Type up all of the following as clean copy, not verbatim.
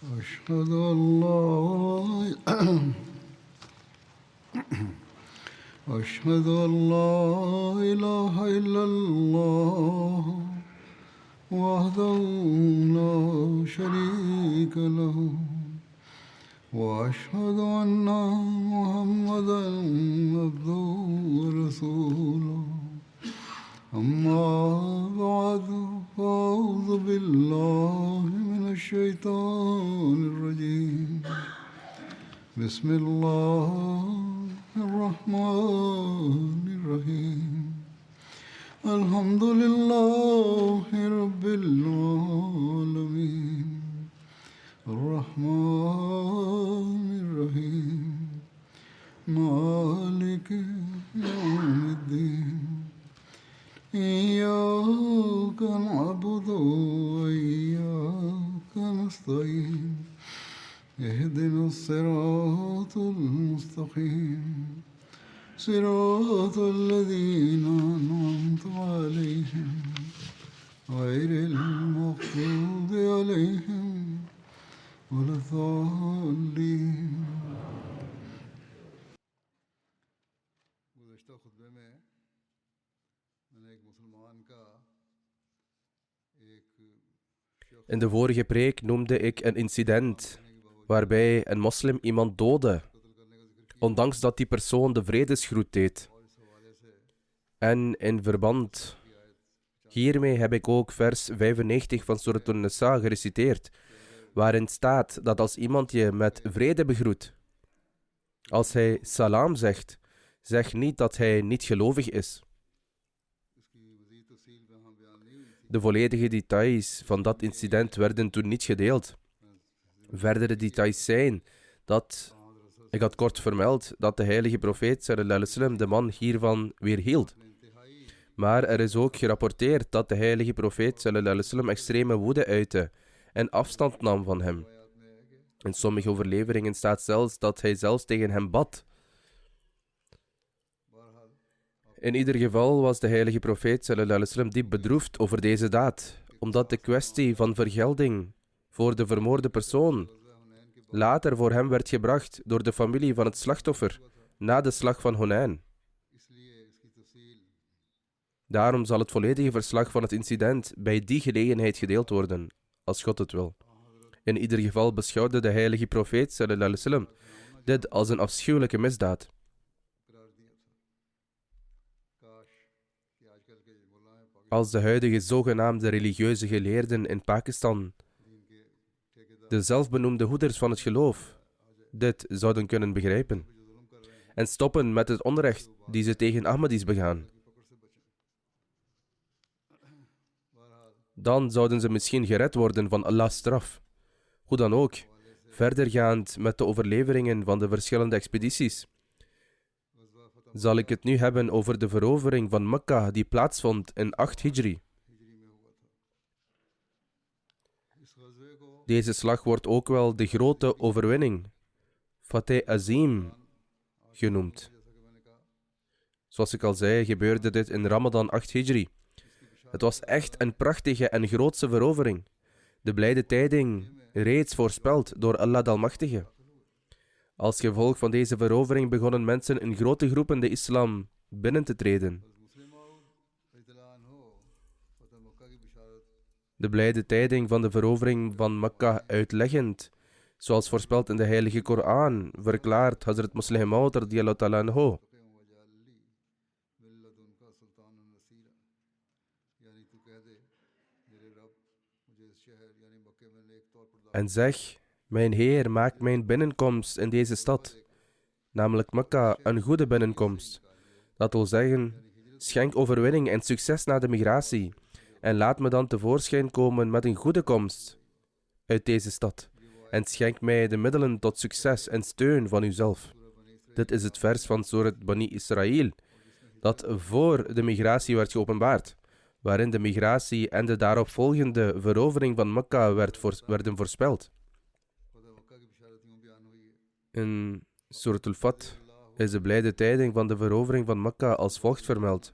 أشهد أن لا أشهد أن لا إله إلا الله وحده لا شريك له وأشهد أن محمدا عبده ورسوله أما بعد فأعوذ بالله من الشيطان الرجيم بسم الله الرحمن الرحيم الحمد لله رب العالمين الرحمن الرحيم مالك يوم الدين إياك نعبد وإياك نستعين اهدنا الصراط المستقيم صراط الذين أنعمت عليهم غير المغضوب عليهم ولا الضالين. In de vorige preek noemde ik een incident waarbij een moslim iemand doodde, ondanks dat die persoon de vredesgroet deed. En in verband hiermee heb ik ook vers 95 van Surat An-Nisa gereciteerd, waarin staat dat als iemand je met vrede begroet, als hij salam zegt, zeg niet dat hij niet gelovig is. De volledige details van dat incident werden toen niet gedeeld. Verdere details zijn dat, ik had kort vermeld, dat de heilige profeet sallallahu alaihi wasallam de man hiervan weerhield. Maar er is ook gerapporteerd dat de heilige profeet sallallahu alaihi wasallam extreme woede uitte en afstand nam van hem. In sommige overleveringen staat zelfs dat hij zelfs tegen hem bad. In ieder geval was de heilige profeet sallallahu alaihi wasallam diep bedroefd over deze daad, omdat de kwestie van vergelding voor de vermoorde persoon later voor hem werd gebracht door de familie van het slachtoffer na de slag van Hunain. Daarom zal het volledige verslag van het incident bij die gelegenheid gedeeld worden, als God het wil. In ieder geval beschouwde de heilige profeet sallallahu alaihi wasallam dit als een afschuwelijke misdaad. Als de huidige zogenaamde religieuze geleerden in Pakistan, de zelfbenoemde hoeders van het geloof, dit zouden kunnen begrijpen en stoppen met het onrecht die ze tegen Ahmadis begaan, dan zouden ze misschien gered worden van Allah's straf. Hoe dan ook, verdergaand met de overleveringen van de verschillende expedities, zal ik het nu hebben over de verovering van Mekka die plaatsvond in 8 Hijri. Deze slag wordt ook wel de grote overwinning, Fateh Azim, genoemd. Zoals ik al zei, gebeurde dit in Ramadan 8 Hijri. Het was echt een prachtige en grootse verovering. De blijde tijding reeds voorspeld door Allah de Almachtige. Als gevolg van deze verovering begonnen mensen in grote groepen de islam binnen te treden. De blijde tijding van de verovering van Mekka uitleggend, zoals voorspeld in de heilige Koran, verklaart Hazrat Musleh Maud radiyallahu ta'ala anhu. En zeg, mijn Heer, maak mijn binnenkomst in deze stad, namelijk Mekka, een goede binnenkomst. Dat wil zeggen, schenk overwinning en succes na de migratie en laat me dan tevoorschijn komen met een goede komst uit deze stad. En schenk mij de middelen tot succes en steun van uzelf. Dit is het vers van Surat Bani Israël, dat voor de migratie werd geopenbaard, waarin de migratie en de daaropvolgende verovering van Mekka werden voorspeld. In Surat al-Fath is de blijde tijding van de verovering van Mekka als volgt vermeld.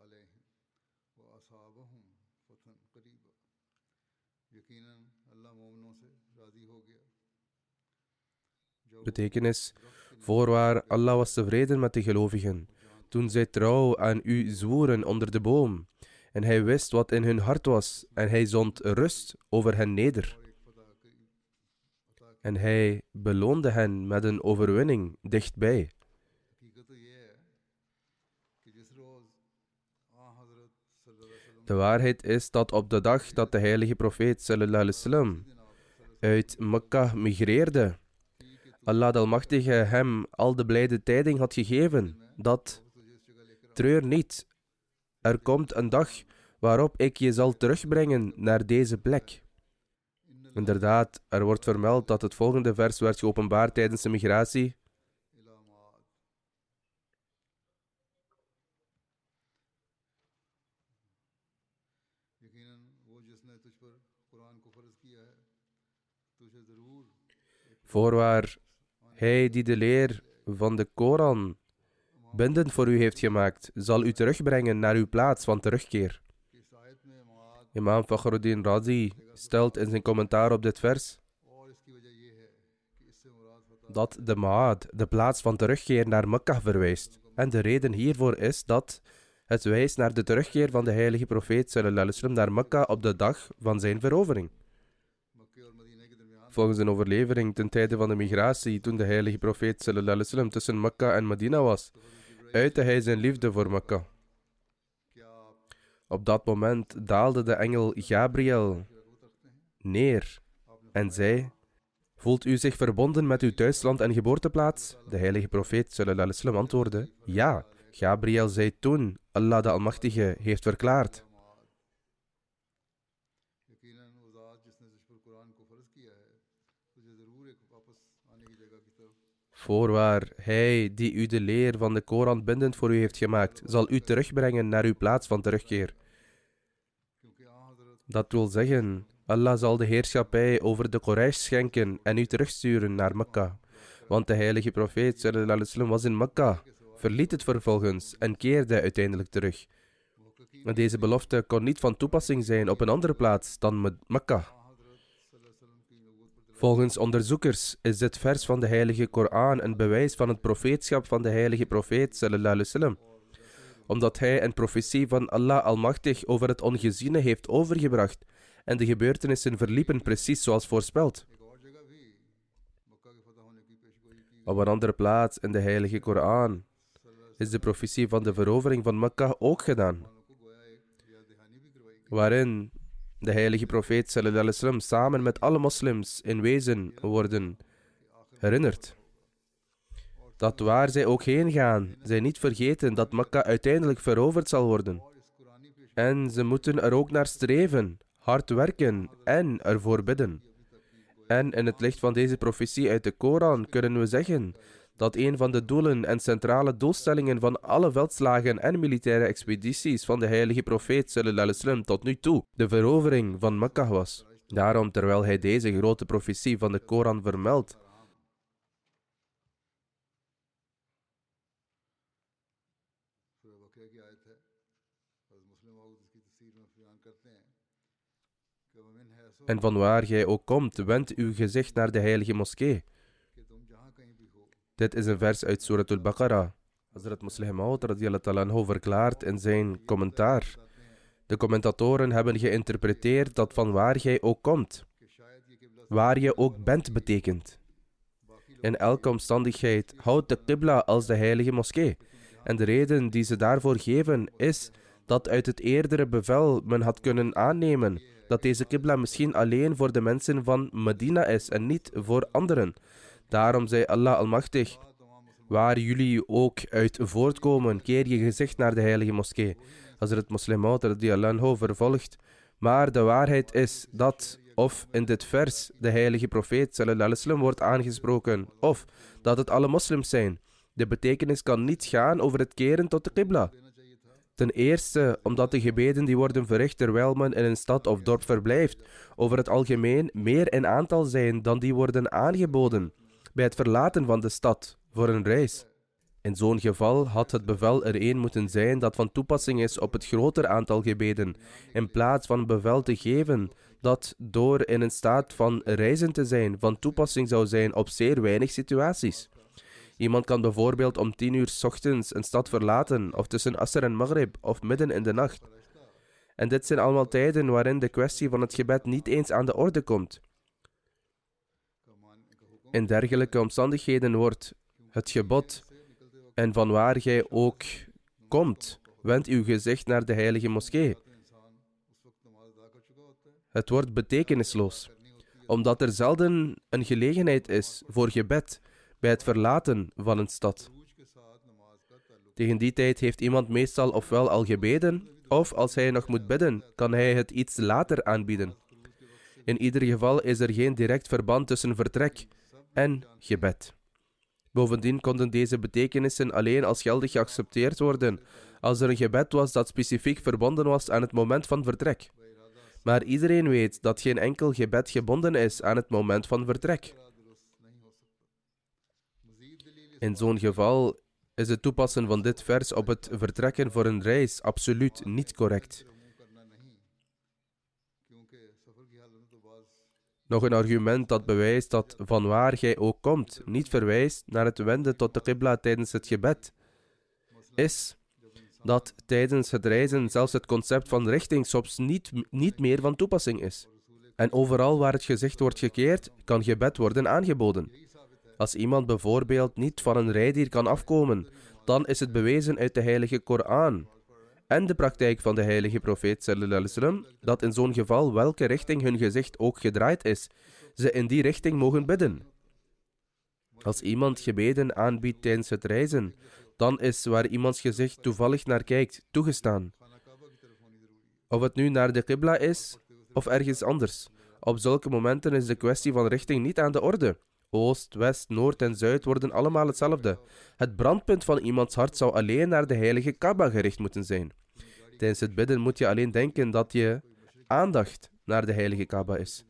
عليهم وأصابهم فتحا قريبا यकीनन अल्लाह मोमिनों से राजी हो गया Betekenis: voorwaar, Allah was tevreden met de gelovigen toen zij trouw aan u zwoeren onder de boom. En hij wist wat in hun hart was en hij zond rust over hen neder. En hij beloonde hen met een overwinning dichtbij. De waarheid is dat op de dag dat de heilige profeet sallallahu alaihi wasallam uit Mekka migreerde, Allah de Almachtige hem al de blijde tijding had gegeven dat: treur niet, er komt een dag waarop ik je zal terugbrengen naar deze plek. Inderdaad, er wordt vermeld dat het volgende vers werd geopenbaard tijdens de migratie. Voorwaar, hij die de leer van de Koran bindend voor u heeft gemaakt, zal u terugbrengen naar uw plaats van terugkeer. Imam Fakhruddin Razi stelt in zijn commentaar op dit vers dat de Ma'ad de plaats van terugkeer naar Mekka verwijst. En de reden hiervoor is dat het wijst naar de terugkeer van de heilige profeet sallallahu alaihi wasallam naar Mekka op de dag van zijn verovering. Volgens een overlevering ten tijde van de migratie, toen de heilige profeet sallallahu alaihi wasallam tussen Mekka en Medina was, uitte hij zijn liefde voor Mekka. Op dat moment daalde de engel Gabriel neer en zei: voelt u zich verbonden met uw thuisland en geboorteplaats? De heilige profeet sallallahu alaihi wasallam antwoordde: ja. Gabriel zei toen: Allah de Almachtige heeft verklaard: voorwaar, hij die u de leer van de Koran bindend voor u heeft gemaakt, zal u terugbrengen naar uw plaats van terugkeer. Dat wil zeggen, Allah zal de heerschappij over de Quraysh schenken en u terugsturen naar Mekka. Want de heilige profeet sallallahu alaihi wasallam was in Mekka, verliet het vervolgens en keerde uiteindelijk terug. En deze belofte kon niet van toepassing zijn op een andere plaats dan Mekka. Volgens onderzoekers is dit vers van de heilige Koran een bewijs van het profeetschap van de heilige profeet sallallahu alaihi wasallam, omdat hij een profetie van Allah Almachtig over het ongeziene heeft overgebracht en de gebeurtenissen verliepen precies zoals voorspeld. Op een andere plaats in de heilige Koran is de profetie van de verovering van Mekka ook gedaan, waarin de heilige profeet sallallahu alaihi wasallam samen met alle moslims in wezen worden herinnerd dat waar zij ook heen gaan, zij niet vergeten dat Mekka uiteindelijk veroverd zal worden. En ze moeten er ook naar streven, hard werken en ervoor bidden. En in het licht van deze profetie uit de Koran kunnen we zeggen dat een van de doelen en centrale doelstellingen van alle veldslagen en militaire expedities van de heilige profeet sallallahu alaihi wasallam tot nu toe de verovering van Mekka was. Daarom, terwijl hij deze grote profetie van de Koran vermeldt, en vanwaar jij ook komt, wend uw gezicht naar de heilige moskee. Dit is een vers uit Surat al-Baqarah. Hazrat Muslih Maud radiyallahu ta'ala anhu verklaart in zijn commentaar: de commentatoren hebben geïnterpreteerd dat vanwaar jij ook komt, waar je ook bent betekent. In elke omstandigheid houdt de qibla als de heilige moskee. En de reden die ze daarvoor geven is dat uit het eerdere bevel men had kunnen aannemen dat deze qibla misschien alleen voor de mensen van Medina is en niet voor anderen. Daarom zei Allah Almachtig: waar jullie ook uit voortkomen, keer je gezicht naar de heilige moskee. Hazrat Muslih Maud radiyallahu anhu vervolgt: maar de waarheid is dat, of in dit vers de heilige profeet sallallahu alaihi wasallam wordt aangesproken, of dat het alle moslims zijn. De betekenis kan niet gaan over het keren tot de qibla. Ten eerste omdat de gebeden die worden verricht terwijl men in een stad of dorp verblijft, over het algemeen meer in aantal zijn dan die worden aangeboden bij het verlaten van de stad voor een reis. In zo'n geval had het bevel er één moeten zijn dat van toepassing is op het groter aantal gebeden, in plaats van een bevel te geven dat door in een staat van reizen te zijn van toepassing zou zijn op zeer weinig situaties. Iemand kan bijvoorbeeld om 10 uur 's ochtends een stad verlaten, of tussen Asr en Maghrib, of midden in de nacht. En dit zijn allemaal tijden waarin de kwestie van het gebed niet eens aan de orde komt. In dergelijke omstandigheden wordt het gebod, en vanwaar gij ook komt, wend uw gezicht naar de heilige moskee. Het wordt betekenisloos, omdat er zelden een gelegenheid is voor gebed bij het verlaten van een stad. Tegen die tijd heeft iemand meestal ofwel al gebeden, of als hij nog moet bidden, kan hij het iets later aanbieden. In ieder geval is er geen direct verband tussen vertrek en gebed. Bovendien konden deze betekenissen alleen als geldig geaccepteerd worden als er een gebed was dat specifiek verbonden was aan het moment van vertrek. Maar iedereen weet dat geen enkel gebed gebonden is aan het moment van vertrek. In zo'n geval is het toepassen van dit vers op het vertrekken voor een reis absoluut niet correct. Nog een argument dat bewijst dat vanwaar gij ook komt niet verwijst naar het wenden tot de qibla tijdens het gebed, is dat tijdens het reizen zelfs het concept van richting soms niet meer van toepassing is. En overal waar het gezicht wordt gekeerd, kan gebed worden aangeboden. Als iemand bijvoorbeeld niet van een rijdier kan afkomen, dan is het bewezen uit de heilige Koran en de praktijk van de heilige profeet sallallahu alaihi wasallam dat in zo'n geval welke richting hun gezicht ook gedraaid is, ze in die richting mogen bidden. Als iemand gebeden aanbiedt tijdens het reizen, dan is waar iemands gezicht toevallig naar kijkt toegestaan. Of het nu naar de qibla is of ergens anders. Op zulke momenten is de kwestie van richting niet aan de orde. Oost, west, noord en zuid worden allemaal hetzelfde. Het brandpunt van iemands hart zou alleen naar de heilige Kaaba gericht moeten zijn. Tijdens het bidden moet je alleen denken dat je aandacht naar de heilige Kaaba is.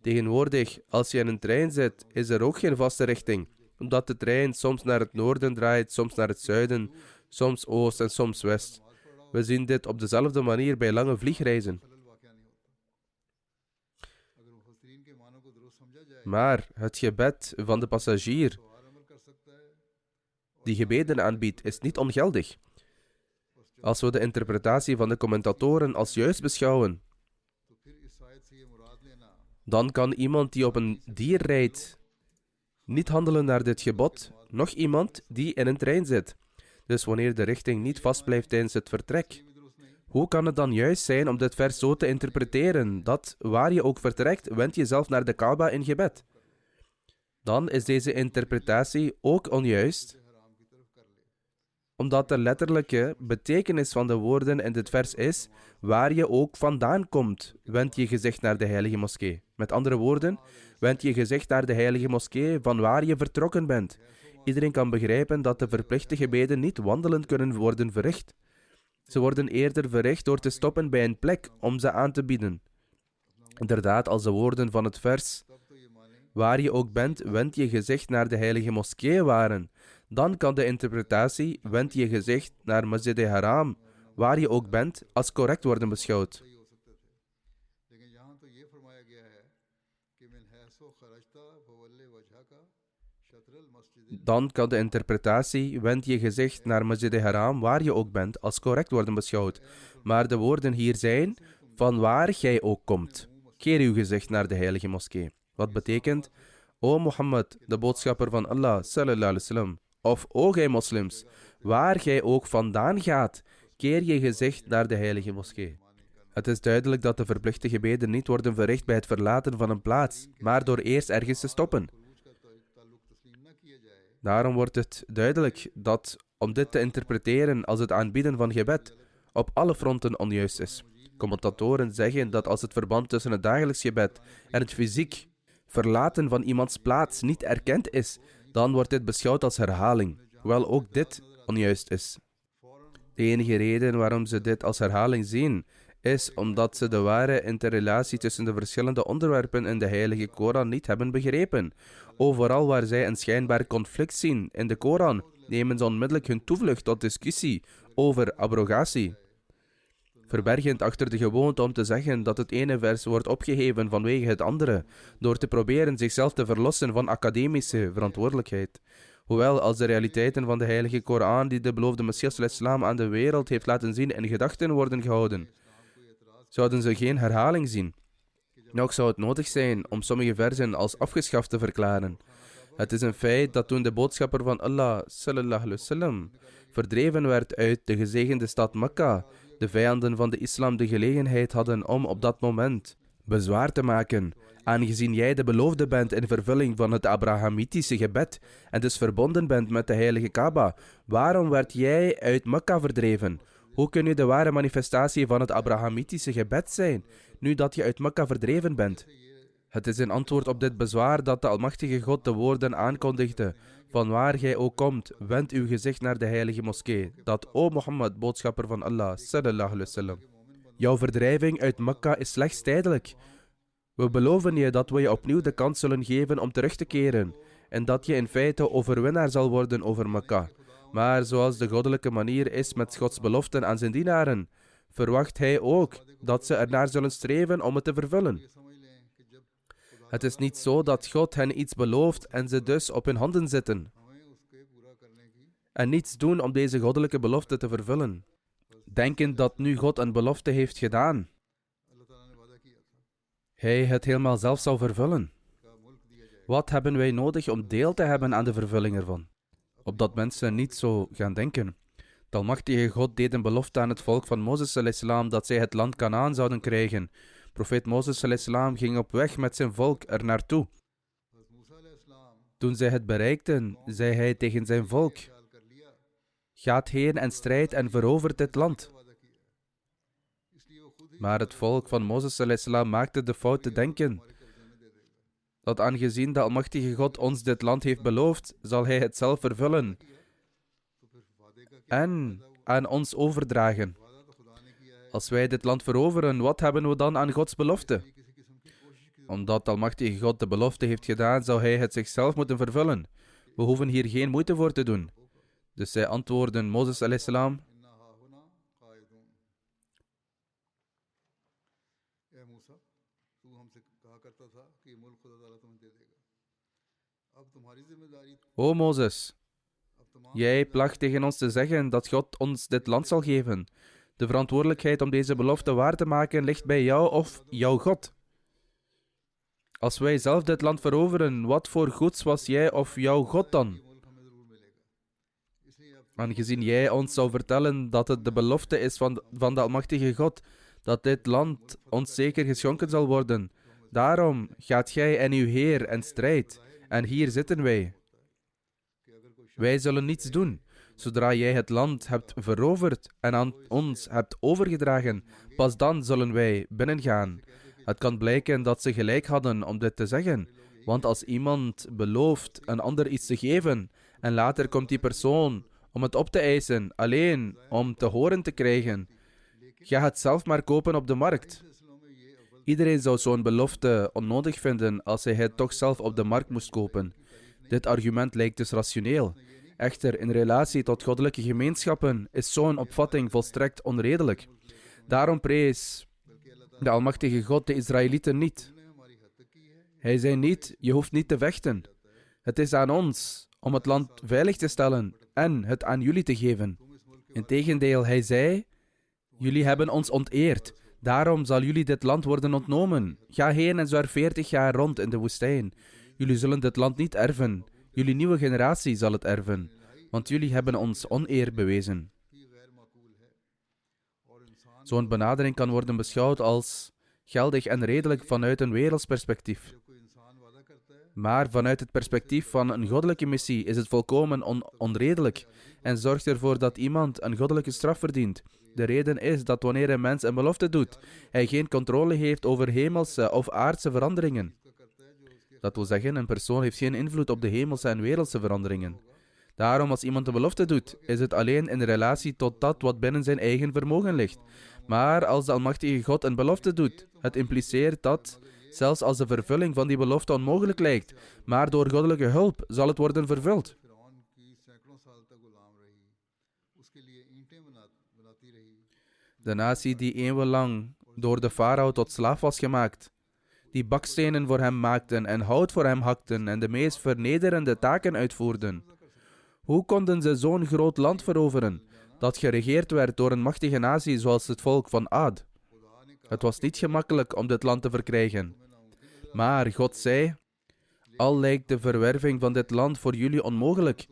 Tegenwoordig, als je in een trein zit, is er ook geen vaste richting, omdat de trein soms naar het noorden draait, soms naar het zuiden, soms oost en soms west. We zien dit op dezelfde manier bij lange vliegreizen. Maar het gebed van de passagier die gebeden aanbiedt, is niet ongeldig. Als we de interpretatie van de commentatoren als juist beschouwen, dan kan iemand die op een dier rijdt niet handelen naar dit gebod, nog iemand die in een trein zit. Dus wanneer de richting niet vast blijft tijdens het vertrek, hoe kan het dan juist zijn om dit vers zo te interpreteren, dat waar je ook vertrekt, wend jezelf naar de Kaaba in gebed? Dan is deze interpretatie ook onjuist, omdat de letterlijke betekenis van de woorden in dit vers is, waar je ook vandaan komt, wend je gezicht naar de heilige moskee. Met andere woorden, wend je gezicht naar de heilige moskee van waar je vertrokken bent. Iedereen kan begrijpen dat de verplichte gebeden niet wandelend kunnen worden verricht. Ze worden eerder verricht door te stoppen bij een plek om ze aan te bieden. Inderdaad, als de woorden van het vers, waar je ook bent, wend je gezicht naar de heilige moskee waren, dan kan de interpretatie, wend je gezicht naar Masjid-e-Haram, waar je ook bent, als correct worden beschouwd. Dan kan de interpretatie, wend je gezicht naar Masjid-e-Haram, waar je ook bent, als correct worden beschouwd. Maar de woorden hier zijn, van waar gij ook komt. Keer uw gezicht naar de heilige moskee. Wat betekent, o Mohammed, de boodschapper van Allah, sallallahu alaihi wasallam, of o gij moslims, waar gij ook vandaan gaat, keer je gezicht naar de heilige moskee. Het is duidelijk dat de verplichte gebeden niet worden verricht bij het verlaten van een plaats, maar door eerst ergens te stoppen. Daarom wordt het duidelijk dat, om dit te interpreteren als het aanbieden van gebed, op alle fronten onjuist is. Commentatoren zeggen dat als het verband tussen het dagelijks gebed en het fysiek verlaten van iemands plaats niet erkend is, dan wordt dit beschouwd als herhaling, hoewel ook dit onjuist is. De enige reden waarom ze dit als herhaling zien, is omdat ze de ware interrelatie tussen de verschillende onderwerpen in de heilige Koran niet hebben begrepen. Overal waar zij een schijnbaar conflict zien in de Koran, nemen ze onmiddellijk hun toevlucht tot discussie over abrogatie, verbergend achter de gewoonte om te zeggen dat het ene vers wordt opgeheven vanwege het andere, door te proberen zichzelf te verlossen van academische verantwoordelijkheid. Hoewel als de realiteiten van de heilige Koran die de beloofde Messias al-Islam aan de wereld heeft laten zien in gedachten worden gehouden, zouden ze geen herhaling zien. Nog zou het nodig zijn om sommige versen als afgeschaft te verklaren. Het is een feit dat toen de boodschapper van Allah sallallahu alaihi wasallam verdreven werd uit de gezegende stad Mekka, de vijanden van de islam de gelegenheid hadden om op dat moment bezwaar te maken. Aangezien jij de beloofde bent in vervulling van het Abrahamitische gebed en dus verbonden bent met de heilige Kaaba, waarom werd jij uit Mekka verdreven? Hoe kun je de ware manifestatie van het Abrahamitische gebed zijn, nu dat je uit Mekka verdreven bent? Het is in antwoord op dit bezwaar dat de Almachtige God de woorden aankondigde: van waar gij ook komt, wend uw gezicht naar de heilige moskee, dat, o Mohammed, boodschapper van Allah, sallallahu alaihi wasallam, jouw verdrijving uit Mekka is slechts tijdelijk. We beloven je dat we je opnieuw de kans zullen geven om terug te keren, en dat je in feite overwinnaar zal worden over Mekka. Maar zoals de goddelijke manier is met Gods beloften aan zijn dienaren, verwacht hij ook dat ze ernaar zullen streven om het te vervullen. Het is niet zo dat God hen iets belooft en ze dus op hun handen zitten en niets doen om deze goddelijke belofte te vervullen, denkend dat nu God een belofte heeft gedaan, hij het helemaal zelf zou vervullen. Wat hebben wij nodig om deel te hebben aan de vervulling ervan? Opdat mensen niet zo gaan denken. De Almachtige God deed een belofte aan het volk van Mozes al-Islam dat zij het land Kanaan zouden krijgen. Profeet Mozes al-Islam ging op weg met zijn volk er naartoe. Toen zij het bereikten, zei hij tegen zijn volk: gaat heen en strijd en verovert dit land. Maar het volk van Mozes al-Islam maakte de fout te denken dat aangezien de Almachtige God ons dit land heeft beloofd, zal hij het zelf vervullen en aan ons overdragen. Als wij dit land veroveren, wat hebben we dan aan Gods belofte? Omdat de Almachtige God de belofte heeft gedaan, zou hij het zichzelf moeten vervullen. We hoeven hier geen moeite voor te doen. Dus zij antwoorden Mozes a.s. O Mozes, jij placht tegen ons te zeggen dat God ons dit land zal geven. De verantwoordelijkheid om deze belofte waar te maken ligt bij jou of jouw God. Als wij zelf dit land veroveren, wat voor goeds was jij of jouw God dan? Aangezien jij ons zou vertellen dat het de belofte is van de Almachtige God, dat dit land ons zeker geschonken zal worden. Daarom gaat jij en uw Heer en strijd. En hier zitten wij. Wij zullen niets doen. Zodra jij het land hebt veroverd en aan ons hebt overgedragen, pas dan zullen wij binnengaan. Het kan blijken dat ze gelijk hadden om dit te zeggen. Want als iemand belooft een ander iets te geven, en later komt die persoon om het op te eisen, alleen om te horen te krijgen: ga het zelf maar kopen op de markt. Iedereen zou zo'n belofte onnodig vinden als hij het toch zelf op de markt moest kopen. Dit argument lijkt dus rationeel. Echter, in relatie tot goddelijke gemeenschappen is zo'n opvatting volstrekt onredelijk. Daarom prees de Almachtige God de Israëlieten niet. Hij zei niet: je hoeft niet te vechten. Het is aan ons om het land veilig te stellen en het aan jullie te geven. Integendeel, hij zei: jullie hebben ons onteerd. Daarom zal jullie dit land worden ontnomen. Ga heen en zwerf 40 jaar rond in de woestijn. Jullie zullen dit land niet erven. Jullie nieuwe generatie zal het erven. Want jullie hebben ons oneer bewezen. Zo'n benadering kan worden beschouwd als geldig en redelijk vanuit een werelds perspectief. Maar vanuit het perspectief van een goddelijke missie is het volkomen onredelijk en zorgt ervoor dat iemand een goddelijke straf verdient. De reden is dat wanneer een mens een belofte doet, hij geen controle heeft over hemelse of aardse veranderingen. Dat wil zeggen, een persoon heeft geen invloed op de hemelse en wereldse veranderingen. Daarom, als iemand een belofte doet, is het alleen in relatie tot dat wat binnen zijn eigen vermogen ligt. Maar als de Almachtige God een belofte doet, het impliceert dat, zelfs als de vervulling van die belofte onmogelijk lijkt, maar door goddelijke hulp zal het worden vervuld. De natie die eeuwenlang door de farao tot slaaf was gemaakt, die bakstenen voor hem maakten en hout voor hem hakten en de meest vernederende taken uitvoerden. Hoe konden ze zo'n groot land veroveren, dat geregeerd werd door een machtige natie zoals het volk van Ad? Het was niet gemakkelijk om dit land te verkrijgen. Maar God zei, al lijkt de verwerving van dit land voor jullie onmogelijk.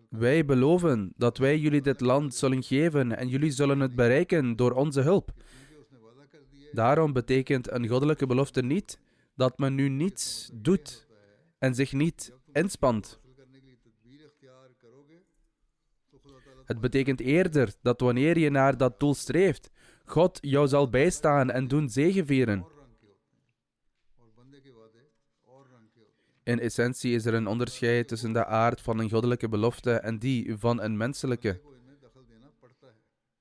Wij beloven dat wij jullie dit land zullen geven en jullie zullen het bereiken door onze hulp. Daarom betekent een goddelijke belofte niet dat men nu niets doet en zich niet inspant. Het betekent eerder dat wanneer je naar dat doel streeft, God jou zal bijstaan en doen zegevieren. In essentie is er een onderscheid tussen de aard van een goddelijke belofte en die van een menselijke.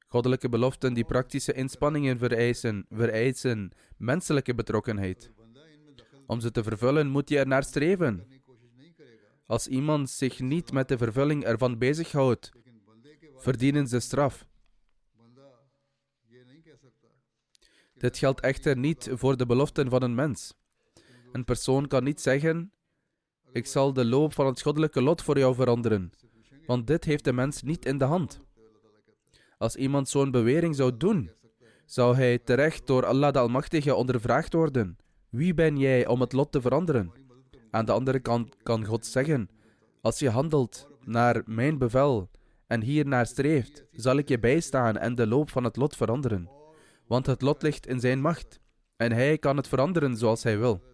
Goddelijke beloften die praktische inspanningen vereisen menselijke betrokkenheid. Om ze te vervullen moet je ernaar streven. Als iemand zich niet met de vervulling ervan bezighoudt, verdienen ze straf. Dit geldt echter niet voor de beloften van een mens. Een persoon kan niet zeggen, ik zal de loop van het goddelijke lot voor jou veranderen, want dit heeft de mens niet in de hand. Als iemand zo'n bewering zou doen, zou hij terecht door Allah de Almachtige ondervraagd worden. Wie ben jij om het lot te veranderen? Aan de andere kant kan God zeggen, als je handelt naar mijn bevel en hiernaar streeft, zal ik je bijstaan en de loop van het lot veranderen. Want het lot ligt in zijn macht en hij kan het veranderen zoals hij wil.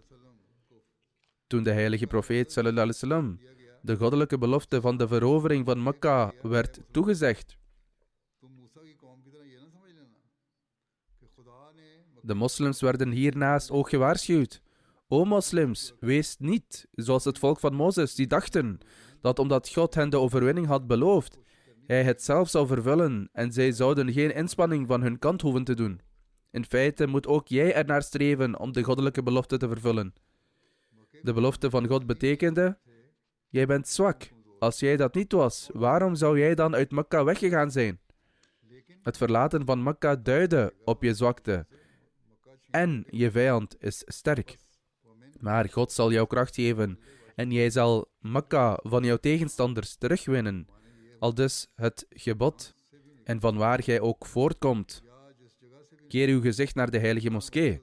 Toen de heilige profeet sallallahu alaihi wasallam de goddelijke belofte van de verovering van Mekka werd toegezegd, de moslims werden hiernaast ook gewaarschuwd. O moslims, wees niet zoals het volk van Mozes, die dachten dat omdat God hen de overwinning had beloofd, hij het zelf zou vervullen en zij zouden geen inspanning van hun kant hoeven te doen. In feite moet ook jij ernaar streven om de goddelijke belofte te vervullen. De belofte van God betekende, jij bent zwak. Als jij dat niet was, waarom zou jij dan uit Mekka weggegaan zijn? Het verlaten van Mekka duidde op je zwakte. En je vijand is sterk. Maar God zal jou kracht geven en jij zal Mekka van jouw tegenstanders terugwinnen. Aldus het gebod. En vanwaar jij ook voortkomt, keer uw gezicht naar de heilige moskee.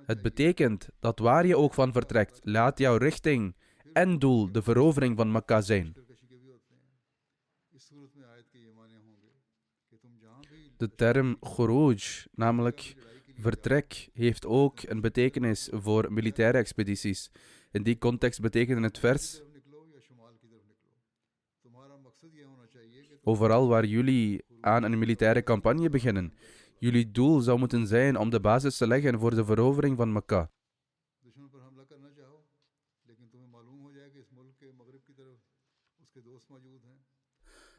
Het betekent dat waar je ook van vertrekt, laat jouw richting en doel de verovering van Mekka zijn. De term khuruj, namelijk vertrek, heeft ook een betekenis voor militaire expedities. In die context betekende het vers: overal waar jullie aan een militaire campagne beginnen, jullie doel zou moeten zijn om de basis te leggen voor de verovering van Mekka.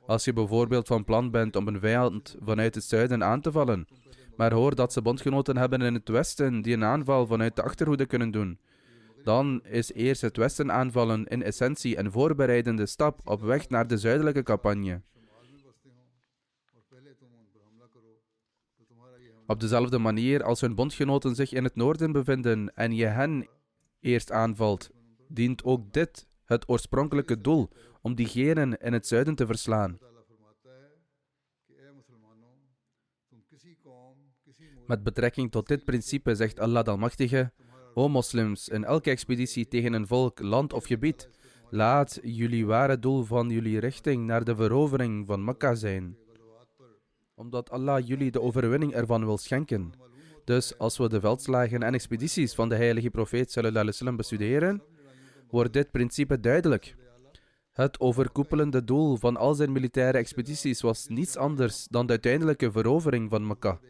Als je bijvoorbeeld van plan bent om een vijand vanuit het zuiden aan te vallen, maar hoort dat ze bondgenoten hebben in het westen die een aanval vanuit de achterhoede kunnen doen, dan is eerst het westen aanvallen in essentie een voorbereidende stap op weg naar de zuidelijke campagne. Op dezelfde manier als hun bondgenoten zich in het noorden bevinden en je hen eerst aanvalt, dient ook dit het oorspronkelijke doel om diegenen in het zuiden te verslaan. Met betrekking tot dit principe zegt Allah de Almachtige: O moslims, in elke expeditie tegen een volk, land of gebied, laat jullie ware doel van jullie richting naar de verovering van Mekka zijn. Omdat Allah jullie de overwinning ervan wil schenken. Dus als we de veldslagen en expedities van de heilige profeet sallallahu alaihi wasallam bestuderen, wordt dit principe duidelijk. Het overkoepelende doel van al zijn militaire expedities was niets anders dan de uiteindelijke verovering van Mekka.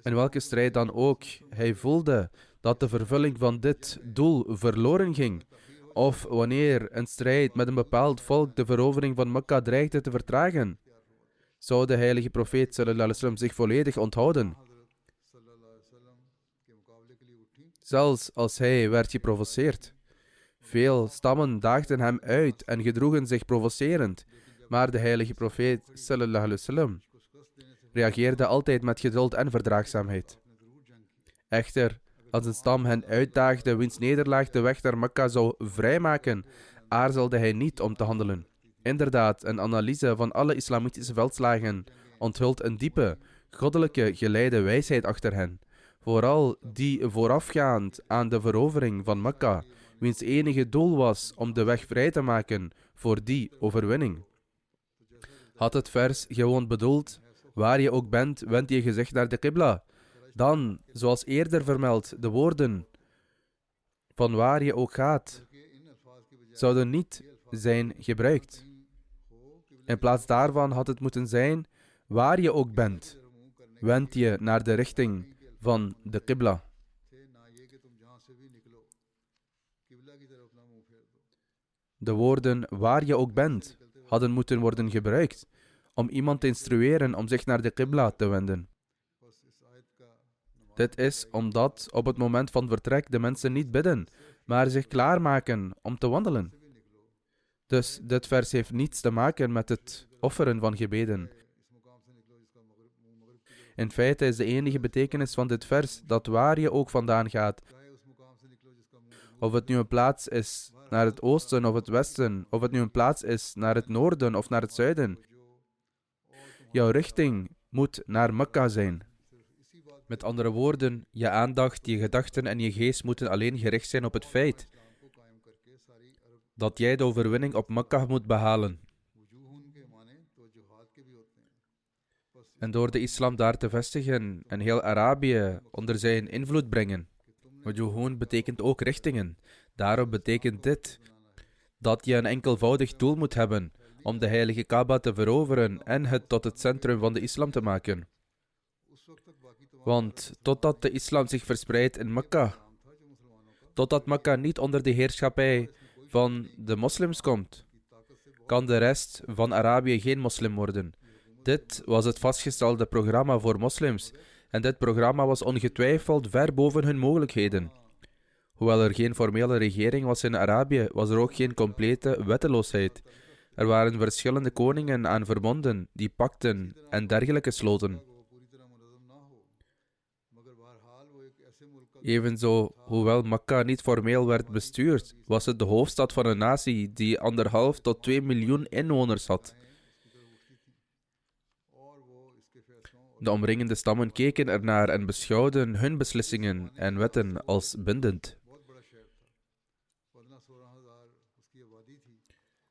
In welke strijd dan ook, hij voelde dat de vervulling van dit doel verloren ging. Of wanneer een strijd met een bepaald volk de verovering van Mekka dreigde te vertragen, zou de heilige profeet sallallahu alaihi wasallam zich volledig onthouden. Zelfs als hij werd geprovoceerd. Veel stammen daagden hem uit en gedroegen zich provocerend. Maar de heilige profeet sallallahu alaihi wasallam reageerde altijd met geduld en verdraagzaamheid. Echter, als een stam hen uitdaagde wiens nederlaag de weg naar Mekka zou vrijmaken, aarzelde hij niet om te handelen. Inderdaad, een analyse van alle islamitische veldslagen onthult een diepe, goddelijke geleide wijsheid achter hen. Vooral die voorafgaand aan de verovering van Mekka, wiens enige doel was om de weg vrij te maken voor die overwinning. Had het vers gewoon bedoeld, waar je ook bent, wend je gezicht naar de Qibla, dan, zoals eerder vermeld, de woorden van waar je ook gaat, zouden niet zijn gebruikt. In plaats daarvan had het moeten zijn, waar je ook bent, wend je naar de richting van de Qibla. De woorden waar je ook bent hadden moeten worden gebruikt om iemand te instrueren om zich naar de Qibla te wenden. Dit is omdat op het moment van vertrek de mensen niet bidden, maar zich klaarmaken om te wandelen. Dus dit vers heeft niets te maken met het offeren van gebeden. In feite is de enige betekenis van dit vers dat waar je ook vandaan gaat, of het nu een plaats is naar het oosten of het westen, of het nu een plaats is naar het noorden of naar het zuiden, jouw richting moet naar Mekka zijn. Met andere woorden, je aandacht, je gedachten en je geest moeten alleen gericht zijn op het feit dat jij de overwinning op Mekka moet behalen. En door de islam daar te vestigen en heel Arabië onder zijn invloed brengen. Wujuhun betekent ook richtingen. Daarom betekent dit dat je een enkelvoudig doel moet hebben om de heilige Kaaba te veroveren en het tot het centrum van de islam te maken. Want totdat de islam zich verspreidt in Mekka, totdat Mekka niet onder de heerschappij van de moslims komt, kan de rest van Arabië geen moslim worden. Dit was het vastgestelde programma voor moslims en dit programma was ongetwijfeld ver boven hun mogelijkheden. Hoewel er geen formele regering was in Arabië, was er ook geen complete wetteloosheid. Er waren verschillende koningen aan verbonden die pakten en dergelijke sloten. Evenzo, hoewel Mekka niet formeel werd bestuurd, was het de hoofdstad van een natie die 1,5 tot 2 miljoen inwoners had. De omringende stammen keken ernaar en beschouwden hun beslissingen en wetten als bindend.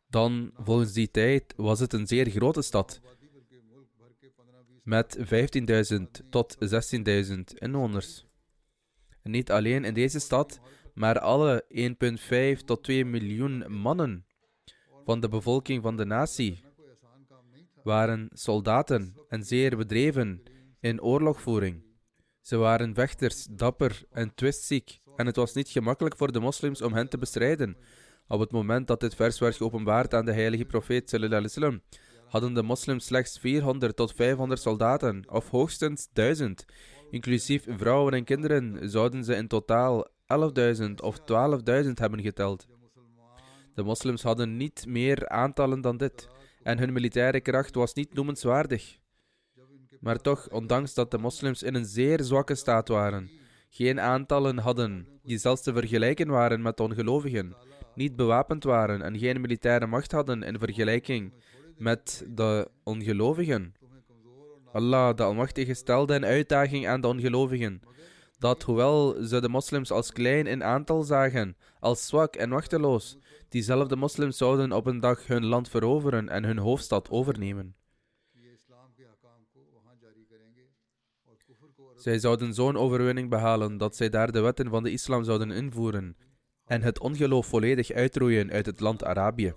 Dan, volgens die tijd, was het een zeer grote stad, met 15.000 tot 16.000 inwoners. En niet alleen in deze stad, maar alle 1,5 tot 2 miljoen mannen van de bevolking van de natie waren soldaten en zeer bedreven in oorlogvoering. Ze waren vechters, dapper en twistziek, en het was niet gemakkelijk voor de moslims om hen te bestrijden. Op het moment dat dit vers werd geopenbaard aan de heilige profeet sallallahu alaihi wasallam, hadden de moslims slechts 400 tot 500 soldaten, of hoogstens 1000. Inclusief vrouwen en kinderen zouden ze in totaal 11.000 of 12.000 hebben geteld. De moslims hadden niet meer aantallen dan dit, en hun militaire kracht was niet noemenswaardig. Maar toch, ondanks dat de moslims in een zeer zwakke staat waren, geen aantallen hadden die zelfs te vergelijken waren met de ongelovigen, niet bewapend waren en geen militaire macht hadden in vergelijking met de ongelovigen. Allah, de Almachtige, stelde een uitdaging aan de ongelovigen, dat hoewel ze de moslims als klein in aantal zagen, als zwak en machteloos, diezelfde moslims zouden op een dag hun land veroveren en hun hoofdstad overnemen. Zij zouden zo'n overwinning behalen dat zij daar de wetten van de islam zouden invoeren en het ongeloof volledig uitroeien uit het land Arabië.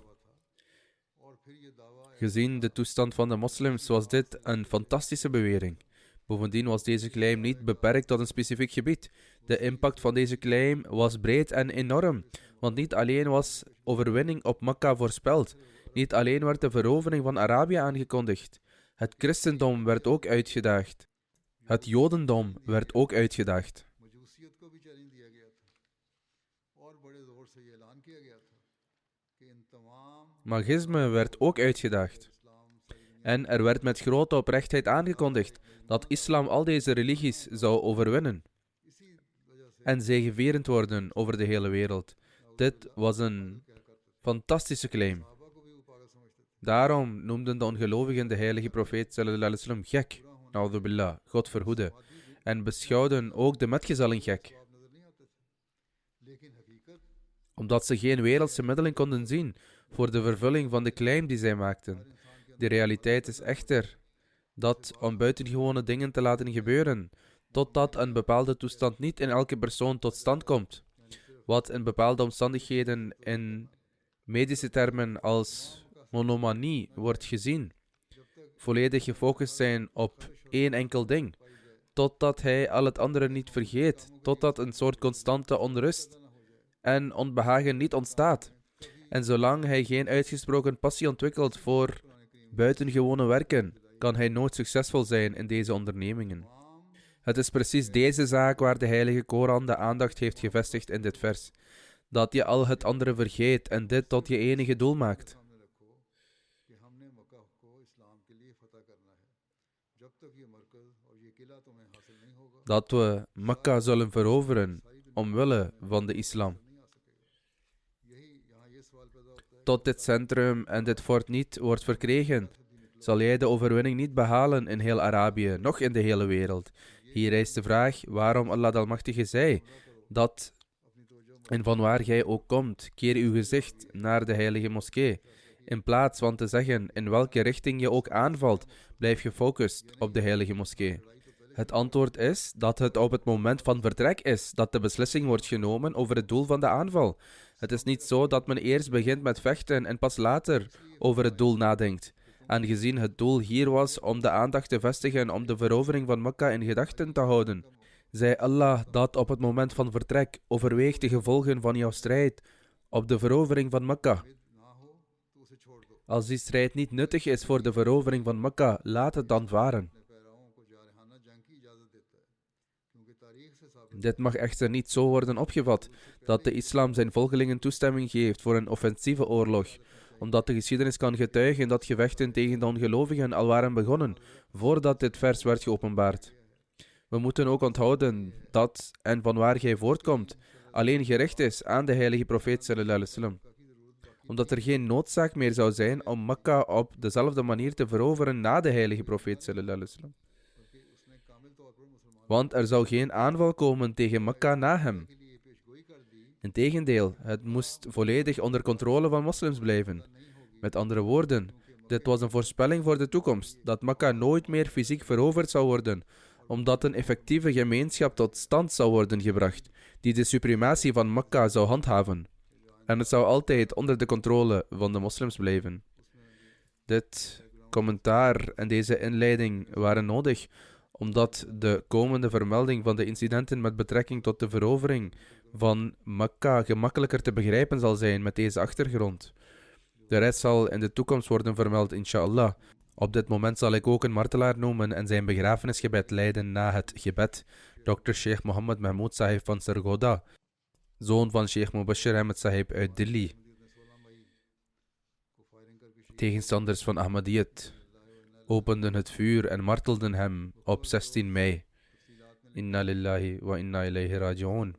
Gezien de toestand van de moslims was dit een fantastische bewering. Bovendien was deze claim niet beperkt tot een specifiek gebied. De impact van deze claim was breed en enorm, want niet alleen was overwinning op Mekka voorspeld, niet alleen werd de verovering van Arabië aangekondigd, het christendom werd ook uitgedaagd. Het jodendom werd ook uitgedaagd. Magisme werd ook uitgedaagd. En er werd met grote oprechtheid aangekondigd dat islam al deze religies zou overwinnen en zegevierend worden over de hele wereld. Dit was een fantastische claim. Daarom noemden de ongelovigen de heilige profeet sallallahu alaihi wasallam gek, na'udhu billah, God verhoede, en beschouwden ook de metgezelling gek, omdat ze geen wereldse middelen konden zien voor de vervulling van de claim die zij maakten. De realiteit is echter dat om buitengewone dingen te laten gebeuren, totdat een bepaalde toestand niet in elke persoon tot stand komt, wat in bepaalde omstandigheden in medische termen als monomanie wordt gezien, volledig gefocust zijn op één enkel ding, totdat hij al het andere niet vergeet, totdat een soort constante onrust en onbehagen niet ontstaat. En zolang hij geen uitgesproken passie ontwikkelt voor buitengewone werken, kan hij nooit succesvol zijn in deze ondernemingen. Het is precies deze zaak waar de heilige Koran de aandacht heeft gevestigd in dit vers, dat je al het andere vergeet en dit tot je enige doel maakt. Dat we Mekka zullen veroveren omwille van de islam. Tot dit centrum en dit fort niet wordt verkregen, zal jij de overwinning niet behalen in heel Arabië, noch in de hele wereld. Hier rijst de vraag waarom Allah de Almachtige zei dat en vanwaar jij ook komt, keer uw gezicht naar de heilige moskee. In plaats van te zeggen in welke richting je ook aanvalt, blijf gefocust op de heilige moskee. Het antwoord is dat het op het moment van vertrek is dat de beslissing wordt genomen over het doel van de aanval. Het is niet zo dat men eerst begint met vechten en pas later over het doel nadenkt. Aangezien het doel hier was om de aandacht te vestigen om de verovering van Mekka in gedachten te houden, zei Allah dat op het moment van vertrek overweeg de gevolgen van jouw strijd op de verovering van Mekka. Als die strijd niet nuttig is voor de verovering van Mekka, laat het dan varen. Dit mag echter niet zo worden opgevat dat de islam zijn volgelingen toestemming geeft voor een offensieve oorlog, omdat de geschiedenis kan getuigen dat gevechten tegen de ongelovigen al waren begonnen, voordat dit vers werd geopenbaard. We moeten ook onthouden dat, en vanwaar gij voortkomt, alleen gericht is aan de heilige profeet sallallahu alaihi wasallam. Omdat er geen noodzaak meer zou zijn om Mekka op dezelfde manier te veroveren na de heilige profeet sallallahu alaihi wasallam. Want er zou geen aanval komen tegen Mekka na hem. Integendeel, het moest volledig onder controle van moslims blijven. Met andere woorden, dit was een voorspelling voor de toekomst, dat Mekka nooit meer fysiek veroverd zou worden, omdat een effectieve gemeenschap tot stand zou worden gebracht, die de suprematie van Mekka zou handhaven. En het zou altijd onder de controle van de moslims blijven. Dit commentaar en deze inleiding waren nodig, omdat de komende vermelding van de incidenten met betrekking tot de verovering van Mekka gemakkelijker te begrijpen zal zijn met deze achtergrond. De rest zal in de toekomst worden vermeld, inshallah. Op dit moment zal ik ook een martelaar noemen en zijn begrafenisgebed leiden na het gebed. Dr. Sheikh Mohammed Mahmoud Sahib van Sargodha, zoon van Sheikh Mubashir Ahmed Sahib uit Delhi. Tegenstanders van Ahmadiyyat openden het vuur en martelden hem op 16 mei. Inna lillahi wa inna ilayhi raji'un.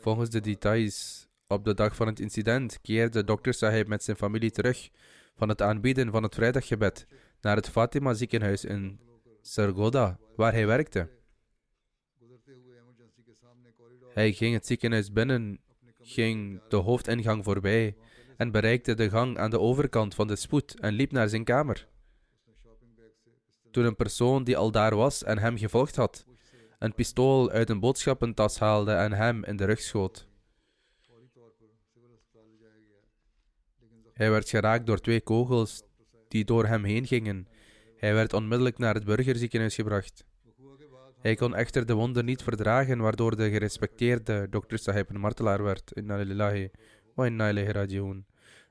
Volgens de details, op de dag van het incident keerde Dr. Sahib met zijn familie terug van het aanbieden van het vrijdaggebed naar het Fatima ziekenhuis in Sargodha, waar hij werkte. Hij ging het ziekenhuis binnen, ging de hoofdingang voorbij en bereikte de gang aan de overkant van de spoed en liep naar zijn kamer. Toen een persoon die al daar was en hem gevolgd had, een pistool uit een boodschappentas haalde en hem in de rug schoot. Hij werd geraakt door 2 kogels die door hem heen gingen. Hij werd onmiddellijk naar het burgerziekenhuis gebracht. Hij kon echter de wonden niet verdragen, waardoor de gerespecteerde Dr. Sahib een martelaar werd. Inna lillahi wa inna ilayhi raji'un.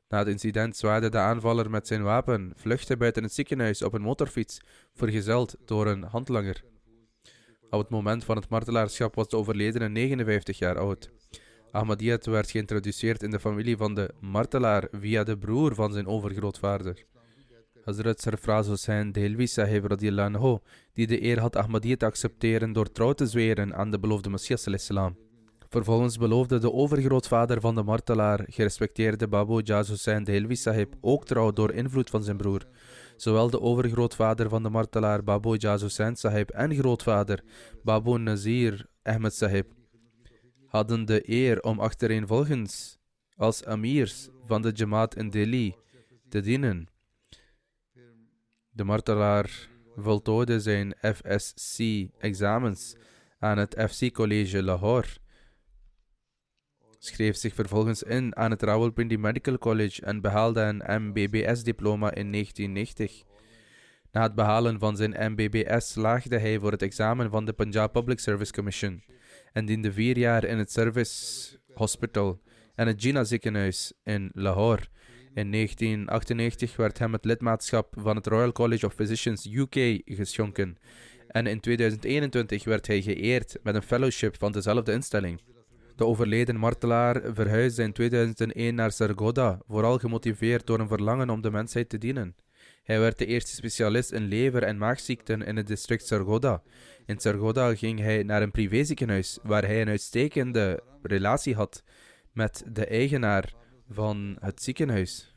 Na het incident zwaarde de aanvaller met zijn wapen, vluchtte buiten het ziekenhuis op een motorfiets, vergezeld door een handlanger. Op het moment van het martelaarschap was de overledene 59 jaar oud. Ahmadiyyat werd geïntroduceerd in de familie van de martelaar via de broer van zijn overgrootvader, Hazrat Sarfraz Hussain Dehlvi Sahib radiyallahu anhu, die de eer had Ahmadiyyat te accepteren door trouw te zweren aan de beloofde Messias al-Islam. Vervolgens beloofde de overgrootvader van de martelaar, gerespecteerde Babu Jaz Hussain Dehlvi Sahib, ook trouw door invloed van zijn broer. Zowel de overgrootvader van de martelaar Babu Jaz Hussain Sahib en grootvader Babu Nazir Ahmed Sahib hadden de eer om achtereenvolgens als amirs van de Jamaat in Delhi te dienen. De martelaar voltooide zijn FSC-examens aan het FC College Lahore, schreef zich vervolgens in aan het Rawalpindi Medical College en behaalde een MBBS-diploma in 1990. Na het behalen van zijn MBBS slaagde hij voor het examen van de Punjab Public Service Commission en diende 4 jaar in het Service Hospital en het Jinnah ziekenhuis in Lahore. In 1998 werd hem het lidmaatschap van het Royal College of Physicians UK geschonken en in 2021 werd hij geëerd met een fellowship van dezelfde instelling. De overleden martelaar verhuisde in 2001 naar Sargodha, vooral gemotiveerd door een verlangen om de mensheid te dienen. Hij werd de eerste specialist in lever- en maagziekten in het district Sargodha. In Sargodha ging hij naar een privéziekenhuis, waar hij een uitstekende relatie had met de eigenaar van het ziekenhuis.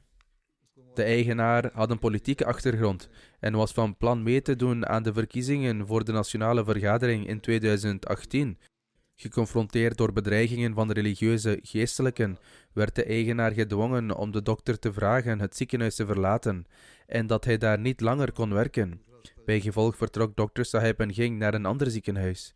De eigenaar had een politieke achtergrond en was van plan mee te doen aan de verkiezingen voor de Nationale Vergadering in 2018. Geconfronteerd door bedreigingen van de religieuze geestelijken, werd de eigenaar gedwongen om de dokter te vragen het ziekenhuis te verlaten en dat hij daar niet langer kon werken. Bijgevolg vertrok dokter Sahib en ging naar een ander ziekenhuis.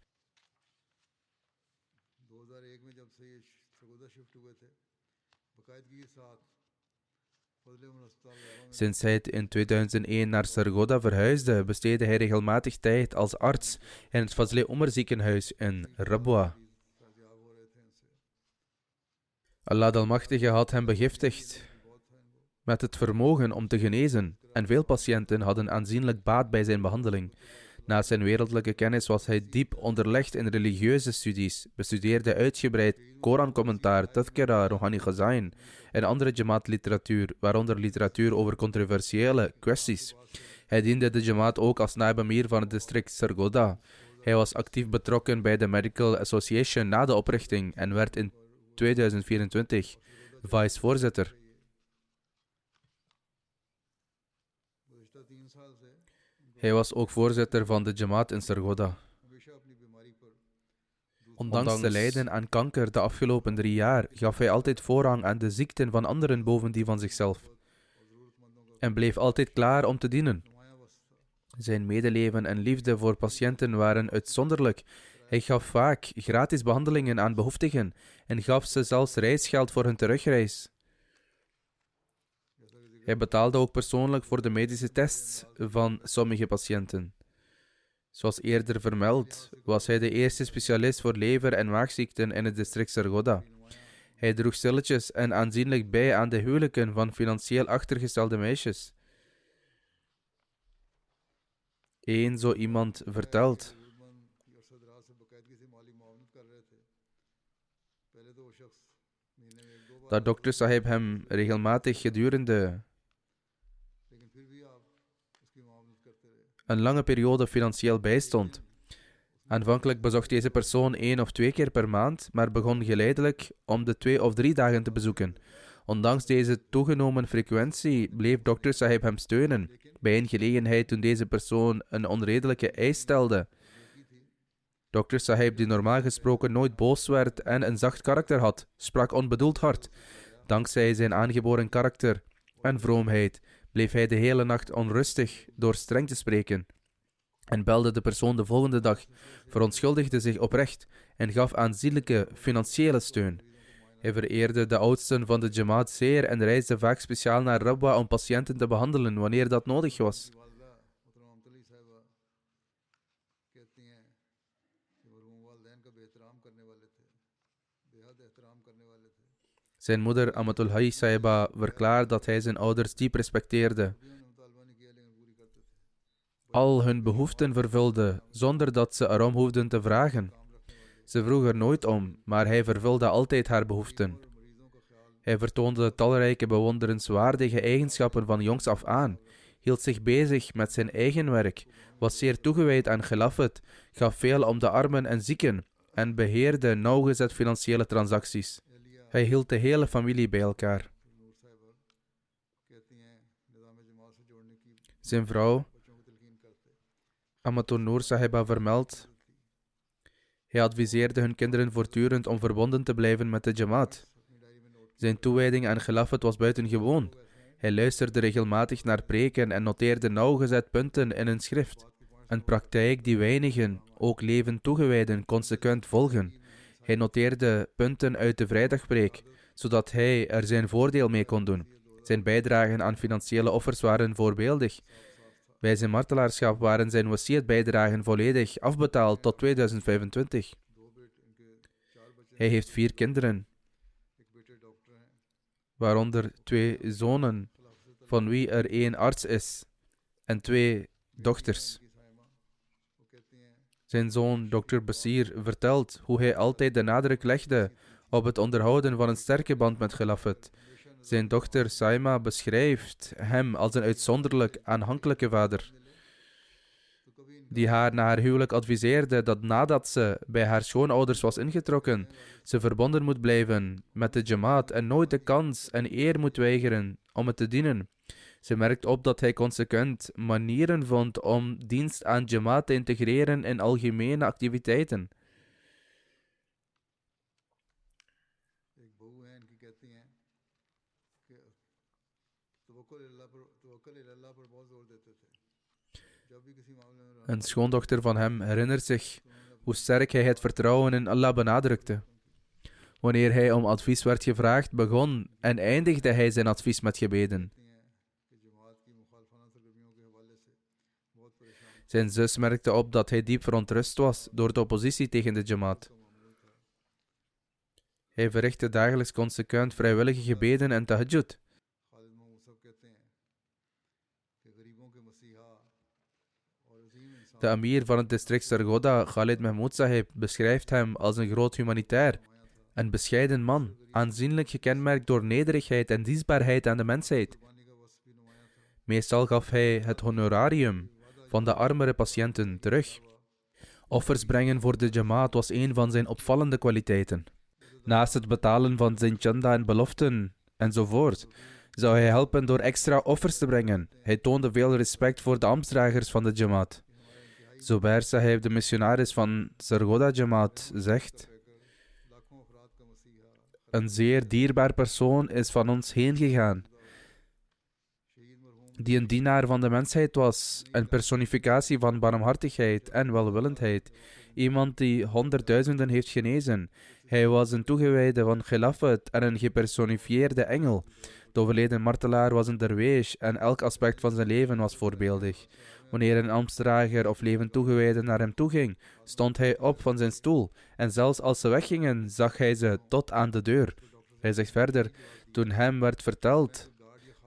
Sinds hij in 2001 naar Sargodha verhuisde, besteedde hij regelmatig tijd als arts in het Fazle Umar ziekenhuis in Rabwa. Allah de Almachtige had hem begiftigd met het vermogen om te genezen en veel patiënten hadden aanzienlijk baat bij zijn behandeling. Naast zijn wereldlijke kennis was hij diep onderlegd in religieuze studies, bestudeerde uitgebreid Koran-commentaar, Tadhkira, Rouhani Khazain en andere Jamaat-literatuur, waaronder literatuur over controversiële kwesties. Hij diende de Jamaat ook als naib amir van het district Sargodha. Hij was actief betrokken bij de Medical Association na de oprichting en werd in 2024 vice-voorzitter. Hij was ook voorzitter van de Jamaat in Sargodha. Ondanks de lijden aan kanker de afgelopen 3 jaar gaf hij altijd voorrang aan de ziekten van anderen boven die van zichzelf. En bleef altijd klaar om te dienen. Zijn medeleven en liefde voor patiënten waren uitzonderlijk. Hij gaf vaak gratis behandelingen aan behoeftigen en gaf ze zelfs reisgeld voor hun terugreis. Hij betaalde ook persoonlijk voor de medische tests van sommige patiënten. Zoals eerder vermeld, was hij de eerste specialist voor lever- en maagziekten in het district Sargodha. Hij droeg stilletjes en aanzienlijk bij aan de huwelijken van financieel achtergestelde meisjes. Eén zo iemand vertelt: dat dokter Sahib hem regelmatig gedurende een lange periode financieel bijstond. Aanvankelijk bezocht deze persoon 1 of 2 keer per maand, maar begon geleidelijk om de 2 of 3 dagen te bezoeken. Ondanks deze toegenomen frequentie bleef dokter Sahib hem steunen, bij een gelegenheid toen deze persoon een onredelijke eis stelde. Dokter Sahib, die normaal gesproken nooit boos werd en een zacht karakter had, sprak onbedoeld hard. Dankzij zijn aangeboren karakter en vroomheid bleef hij de hele nacht onrustig door streng te spreken en belde de persoon de volgende dag, verontschuldigde zich oprecht en gaf aanzienlijke financiële steun. Hij vereerde de oudsten van de Jamaat zeer en reisde vaak speciaal naar Rabwa om patiënten te behandelen wanneer dat nodig was. Zijn moeder Amatul Hai Sahiba verklaart dat hij zijn ouders diep respecteerde, al hun behoeften vervulde, zonder dat ze erom hoefden te vragen. Ze vroeg er nooit om, maar hij vervulde altijd haar behoeften. Hij vertoonde talrijke bewonderenswaardige eigenschappen van jongs af aan, hield zich bezig met zijn eigen werk, was zeer toegewijd aan Khilafat, gaf veel om de armen en zieken en beheerde nauwgezet financiële transacties. Hij hield de hele familie bij elkaar. Zijn vrouw, Amatul Noor Sahiba, vermeldt: hij adviseerde hun kinderen voortdurend om verbonden te blijven met de Jamaat. Zijn toewijding aan Khilafat was buitengewoon. Hij luisterde regelmatig naar preken en noteerde nauwgezet punten in een schrift. Een praktijk die weinigen, ook levend toegewijden, consequent volgen. Hij noteerde punten uit de vrijdagpreek, zodat hij er zijn voordeel mee kon doen. Zijn bijdragen aan financiële offers waren voorbeeldig. Bij zijn martelaarschap waren zijn wasiat-bijdragen volledig afbetaald tot 2025. Hij heeft 4 kinderen, waaronder 2 zonen, van wie er 1 arts is, en 2 dochters. Zijn zoon, Dr. Basir, vertelt hoe hij altijd de nadruk legde op het onderhouden van een sterke band met Khilafat. Zijn dochter Saima beschrijft hem als een uitzonderlijk aanhankelijke vader, die haar na haar huwelijk adviseerde dat nadat ze bij haar schoonouders was ingetrokken, ze verbonden moet blijven met de Jamaat en nooit de kans en eer moet weigeren om het te dienen. Ze merkt op dat hij consequent manieren vond om dienst aan Jamaat te integreren in algemene activiteiten. Een schoondochter van hem herinnert zich hoe sterk hij het vertrouwen in Allah benadrukte. Wanneer hij om advies werd gevraagd, begon en eindigde hij zijn advies met gebeden. Zijn zus merkte op dat hij diep verontrust was door de oppositie tegen de Jamaat. Hij verrichtte dagelijks consequent vrijwillige gebeden en tahajjud. De amir van het district Sargodha, Khalid Mahmoud Sahib, beschrijft hem als een groot humanitair en bescheiden man, aanzienlijk gekenmerkt door nederigheid en dienstbaarheid aan de mensheid. Meestal gaf hij het honorarium van de armere patiënten terug. Offers brengen voor de Jamaat was een van zijn opvallende kwaliteiten. Naast het betalen van zijn chanda en beloften enzovoort, zou hij helpen door extra offers te brengen. Hij toonde veel respect voor de ambtsdragers van de Jamaat. Zubair Sahib, de missionaris van Sargodha Jamaat, zegt: een zeer dierbaar persoon is van ons heen gegaan, die een dienaar van de mensheid was, een personificatie van barmhartigheid en welwillendheid, iemand die honderdduizenden heeft genezen. Hij was een toegewijde van Khilafat en een gepersonifieerde engel. De overleden martelaar was een derwees en elk aspect van zijn leven was voorbeeldig. Wanneer een ambtsdrager of levend toegewijde naar hem toeging, stond hij op van zijn stoel en zelfs als ze weggingen, zag hij ze tot aan de deur. Hij zegt verder: toen hem werd verteld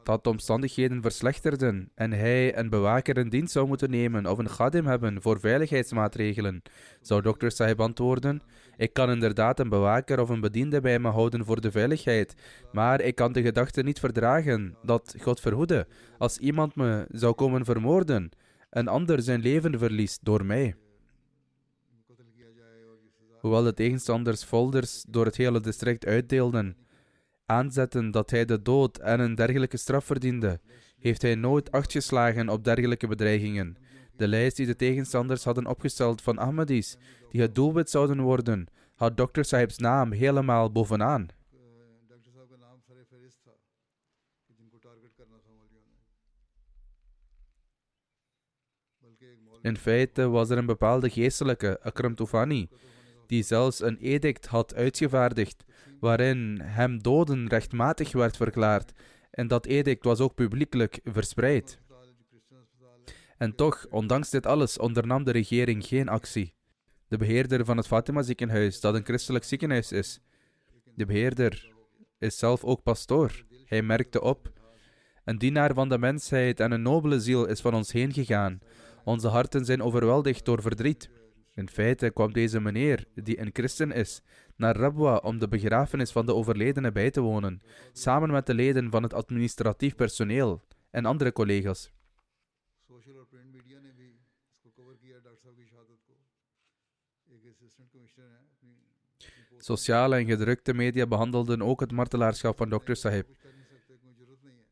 dat de omstandigheden verslechterden en hij een bewaker in dienst zou moeten nemen of een khadim hebben voor veiligheidsmaatregelen, zou Dr. Sahib antwoorden: ik kan inderdaad een bewaker of een bediende bij me houden voor de veiligheid, maar ik kan de gedachte niet verdragen dat, God verhoede, als iemand me zou komen vermoorden, een ander zijn leven verliest door mij. Hoewel de tegenstanders folders door het hele district uitdeelden, aanzetten dat hij de dood en een dergelijke straf verdiende, heeft hij nooit acht geslagen op dergelijke bedreigingen. De lijst die de tegenstanders hadden opgesteld van Ahmadis, die het doelwit zouden worden, had Dr. Sahib's naam helemaal bovenaan. In feite was er een bepaalde geestelijke, Akram Tufani, die zelfs een edict had uitgevaardigd, waarin hem doden rechtmatig werd verklaard, en dat edict was ook publiekelijk verspreid. En toch, ondanks dit alles, ondernam de regering geen actie. De beheerder van het Fatima ziekenhuis, dat een christelijk ziekenhuis is, de beheerder is zelf ook pastoor. Hij merkte op: een dienaar van de mensheid en een nobele ziel is van ons heen gegaan. Onze harten zijn overweldigd door verdriet. In feite kwam deze meneer, die een christen is, naar Rabwa om de begrafenis van de overledene bij te wonen, samen met de leden van het administratief personeel en andere collega's. Social और print media ने भी इसको कवर किया डॉक्टर साहब की शहादत को एक असिस्टेंट कमिश्नर है अपनी Sociale en gedrukte media behandelden ook het martelaarschap van Dr. Sahib. कुछ कर नहीं सकते कोई जरूरत नहीं है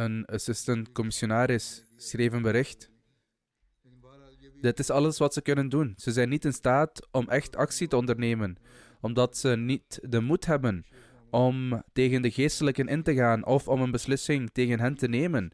Een assistent-commissionaris schreef een bericht. लेकिन बहरहाल ये भी Dit is alles wat ze kunnen doen. Ze zijn niet in staat om echt actie te ondernemen, omdat ze niet de moed hebben om tegen de geestelijken in te gaan of om een beslissing tegen hen te nemen.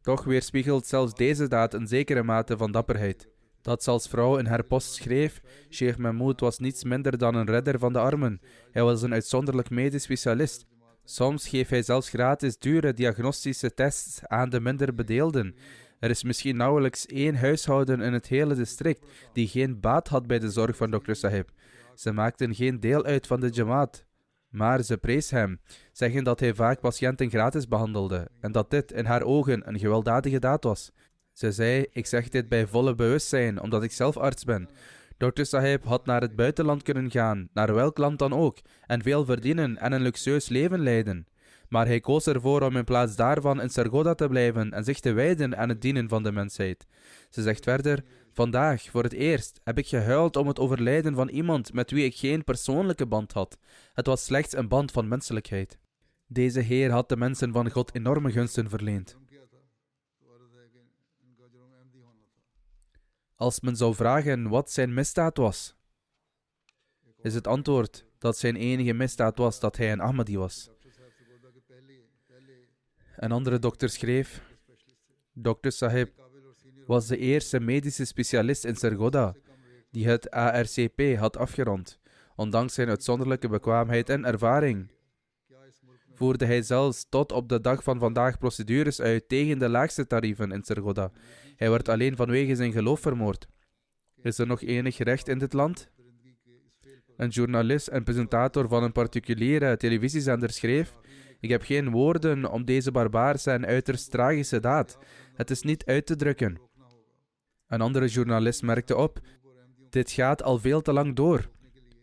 Toch weerspiegelt zelfs deze daad een zekere mate van dapperheid. Dat ze als vrouw in haar post schreef, Sheikh Mahmoud was niets minder dan een redder van de armen. Hij was een uitzonderlijk medisch specialist. Soms geeft hij zelfs gratis dure diagnostische tests aan de minder bedeelden. Er is misschien nauwelijks 1 huishouden in het hele district die geen baat had bij de zorg van Dr. Sahib. Ze maakten geen deel uit van de Jamaat, maar ze prees hem, zeggen dat hij vaak patiënten gratis behandelde en dat dit in haar ogen een gewelddadige daad was. Ze zei, ik zeg dit bij volle bewustzijn, omdat ik zelf arts ben. Dr. Sahib had naar het buitenland kunnen gaan, naar welk land dan ook, en veel verdienen en een luxueus leven leiden. Maar hij koos ervoor om in plaats daarvan in Sargodha te blijven en zich te wijden aan het dienen van de mensheid. Ze zegt verder, vandaag, voor het eerst, heb ik gehuild om het overlijden van iemand met wie ik geen persoonlijke band had. Het was slechts een band van menselijkheid. Deze Heer had de mensen van God enorme gunsten verleend. कर्म किया था तो अर्ज है कि इनका जुर्म अहमदी होना था Als men zou vragen wat zijn misdaad was, is het antwoord dat zijn enige misdaad was dat hij een Ahmadi was. Doctor साहब सरगोदा के पहले Een andere dokter schreef, Dr. Sahib काबिल और senior was de eerste medische specialist in Sargodha die het ARCP had afgerond. Ondanks zijn uitzonderlijke bekwaamheid en ervaring क्या इस मुल्क में voerde hij zelfs tot op de dag van vandaag procedures uit tegen de laagste tarieven in Sargodha. Hij werd alleen vanwege zijn geloof vermoord. Is er nog enig recht in dit land? दरिंदगी के इस फेल पर Een journalist en presentator van een particuliere televisiezender schreef: ik heb geen woorden om deze barbaarse en uiterst tragische daad. Het is niet uit te drukken. रोकना होगा Een andere journalist merkte op: और अहमदियों dit gaat al veel te lang door. को रोकने के लिए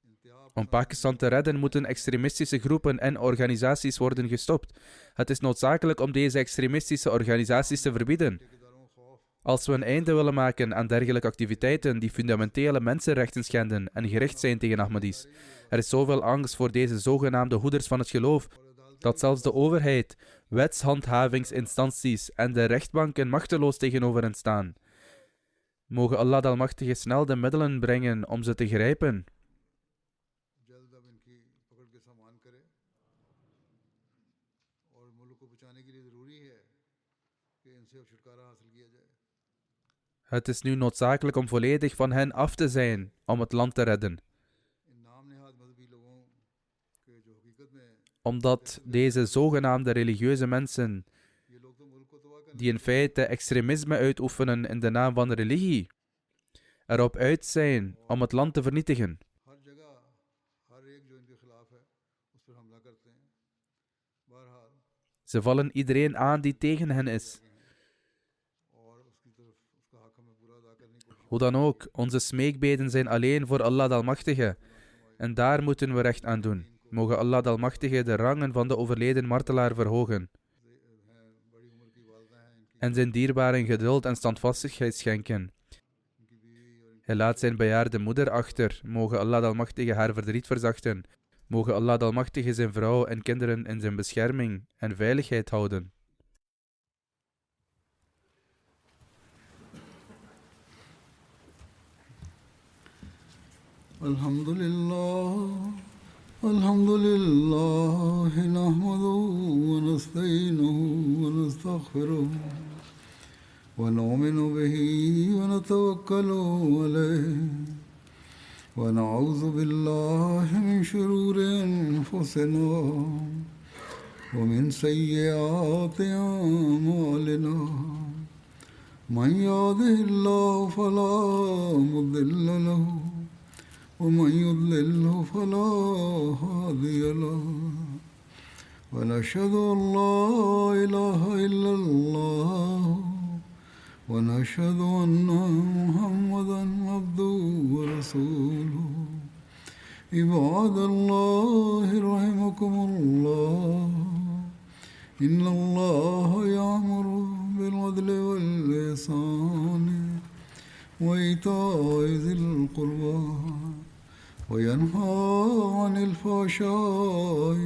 इंतहा Om Pakistan te redden moeten extremistische groepen en organisaties worden gestopt. Het is noodzakelijk om deze extremistische organisaties te verbieden. ठेकेदारों को खौफ Als we een einde willen maken aan dergelijke activiteiten die fundamentele mensenrechten schenden en gericht zijn tegen Ahmadis. Er is zoveel angst voor deze zogenaamde hoeders van het geloof, dat zelfs de overheid, wetshandhavingsinstanties en de rechtbanken machteloos tegenover hen staan. Mogen Allah de Almachtige snel de middelen brengen om ze te grijpen. जल्द अब इनकी पकड़ के सामान करे और मुल्क को बचाने के लिए ज़रूरी है कि इनसे अब छुटकारा हासिल किया जाए Het is nu noodzakelijk om volledig van hen af te zijn om het land te redden. इन नाम नेहाद मजहबी लोगों के जो हकीकत में Omdat deze zogenaamde religieuze mensen, ये लोग तो मुल्क को तबाह करने die in feite extremisme uitoefenen in de naam van religie, erop uit zijn om het land te vernietigen. हर जगह हर एक जो इनके खिलाफ है उस पर हमला करते हैं बहरहाल Ze vallen iedereen aan die tegen hen is. और उसकी तरफ उसका हक हमें पूरा अदा करने की कोशिश Hoe dan ook, onze smeekbeden zijn alleen voor Allah de Almachtige. En daar moeten we recht aan doen. Mogen Allah de Almachtige de rangen van de overleden martelaar verhogen. हैं बड़ी उम्र की वालदा हैं इनकी En zijn dierbaren geduld en standvastigheid schenken. इनकी बीवी और Hij laat zijn bejaarde moeder achter. Mogen Allah de Almachtige haar verdriet verzachten. Mogen Allah de Almachtige zijn vrouw en kinderen in zijn bescherming en veiligheid houden. الحمد لله نحمده ونستعينه ونستغفره ونؤمن به ونتوكل عليه ونعوذ بالله من شرور أنفسنا ومن سيئات أعمالنا من يهده الله فلا مضل له ومن يضلله فلا هادي له ونشهد أن لا إله إلا الله ونشهد أن محمدا عبده ورسوله عباد الله رحمكم الله إن الله يأمر بالعدل والإحسان وإيتاء ذي القربى وينهى عن الفحشاء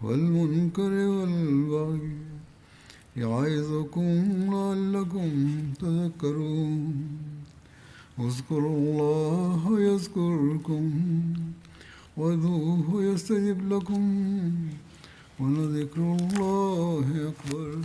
والمنكر والبغي يعظكم لعلكم تذكرون اذكروا الله يذكركم وادعوه يستجب لكم ولذكر الله أكبر